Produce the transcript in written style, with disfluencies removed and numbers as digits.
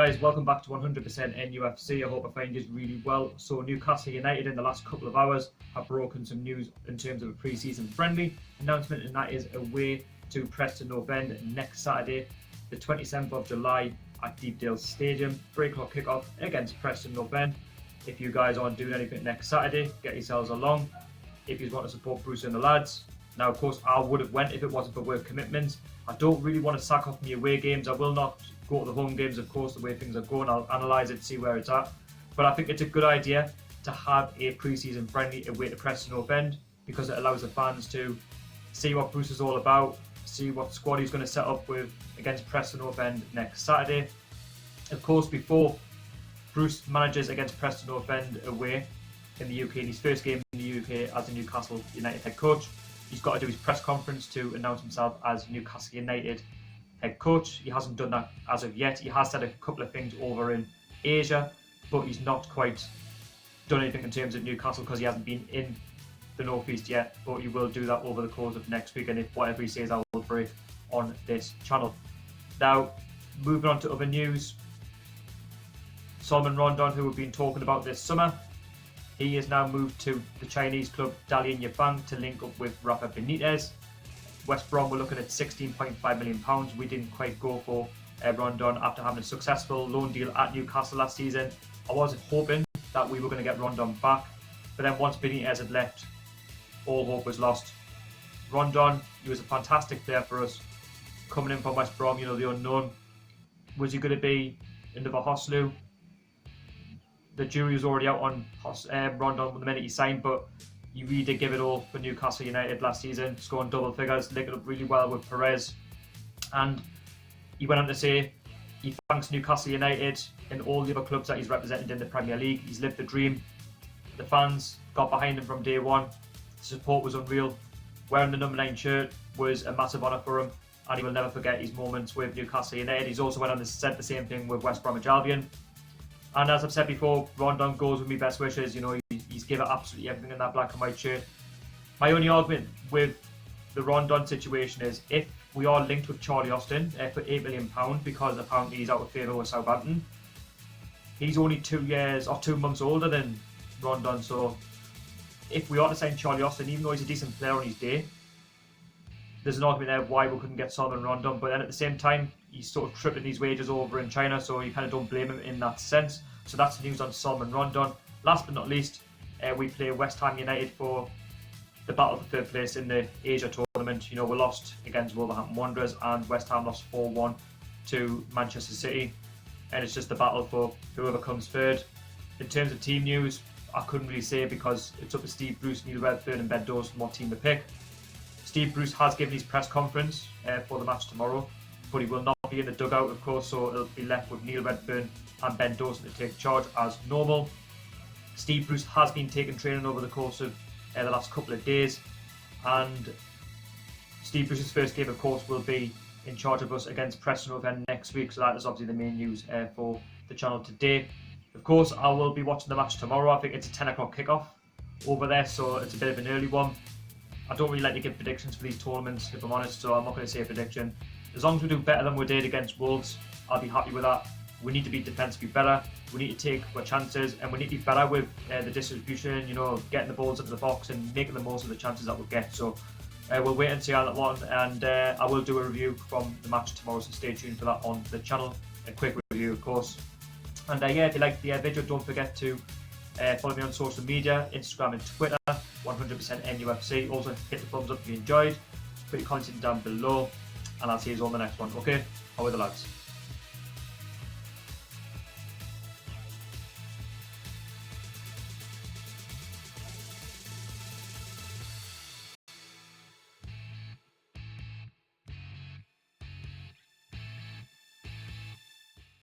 guys, welcome back to 100% NUFC. I hope I find you really well. So Newcastle United in the last couple of hours have broken some news in terms of a pre-season friendly announcement, and that is away to Preston North End next Saturday, the 27th of July at Deepdale Stadium. 3 o'clock kickoff against Preston North End. If you guys aren't doing anything next Saturday, get yourselves along. If you want to support Bruce and the lads. Now, of course, I would have went if it wasn't for work commitments. I don't really want to sack off my away games. I will not go to the home games, of course, the way things are going. I'll analyse it, see where it's at. But I think it's a good idea to have a pre-season friendly away to Preston North End, because it allows the fans to see what Bruce is all about, see what squad he's going to set up with against Preston North End next Saturday. Of course, before Bruce manages against Preston North End away in the UK, in his first game in the UK as a Newcastle United head coach, he's got to do his press conference to announce himself as Newcastle United head coach. He hasn't done that as of yet. He has said a couple of things over in Asia, but he's not quite done anything in terms of Newcastle because he hasn't been in the Northeast yet, but he will do that over the course of next week, and if whatever he says I will break on this channel. Now, moving on to other news, Salomon Rondon, who we've been talking about this summer, he has now moved to the Chinese club Dalian Yifang to link up with Rafa Benitez. West Brom were looking at £16.5 million. We didn't quite go for Rondon after having a successful loan deal at Newcastle last season. I was hoping that we were going to get Rondon back, but then once Benitez had left, all hope was lost. Rondon, he was a fantastic player for us, coming in from West Brom, you know, the unknown. Was he going to be another Hoslu? The jury was already out on Rondon the minute he signed, but he really did give it all for Newcastle United last season, scoring double figures, linking up really well with Perez. And he went on to say he thanks Newcastle United and all the other clubs that he's represented in the Premier League. He's lived the dream. The fans got behind him from day one. The support was unreal. Wearing the number 9 shirt was a massive honour for him, and he will never forget his moments with Newcastle United. He's also went on to said the same thing with West Bromwich Albion. And as I've said before, Rondon goes with me best wishes. You know, he's given absolutely everything in that black and white shirt. My only argument with the Rondon situation is if we are linked with Charlie Austin for £8 million because apparently he's out of favour with Southampton, he's only 2 years or 2 months older than Rondon. So if we are to sign Charlie Austin, even though he's a decent player on his day, there's an argument there why we couldn't get Salomon Rondon. But then at the same time, he's sort of tripling his wages over in China, so you kind of don't blame him in that sense. So that's the news on Salomon Rondon. Last but not least, we play West Ham United for the battle for third place in the Asia tournament. You know, we lost against Wolverhampton Wanderers, and West Ham lost 4-1 to Manchester City, and it's just the battle for whoever comes third. In terms of team news, I couldn't really say because it's up to Steve Bruce, Neil Redfearn and Ben Dawson what team to pick. Steve Bruce has given his press conference for the match tomorrow, but he will not be in the dugout, of course, so it'll be left with Neil Redfearn and Ben Dawson to take charge as normal. Steve Bruce has been taking training over the course of the last couple of days, and Steve Bruce's first game, of course, will be in charge of us against Preston North End next week, so that is obviously the main news for the channel today. Of course, I will be watching the match tomorrow. I think it's a 10 o'clock kickoff over there, so it's a bit of an early one. I don't really like to give predictions for these tournaments, if I'm honest, so I'm not going to say a prediction. As long as we do better than we did against Wolves, I'll be happy with that. We need to be defensively better, we need to take our chances, and we need to be better with the distribution, you know, getting the balls into the box and making the most of the chances that we'll get. So we'll wait and see how that one, and I will do a review from the match tomorrow, so stay tuned for that on the channel. A quick review, of course. And yeah, if you liked the video, don't forget to follow me on social media, Instagram and Twitter, 100% NUFC. Also hit the thumbs up if you enjoyed, put your comments in down below, and I'll see you all in the next one. Okay, how are the lads?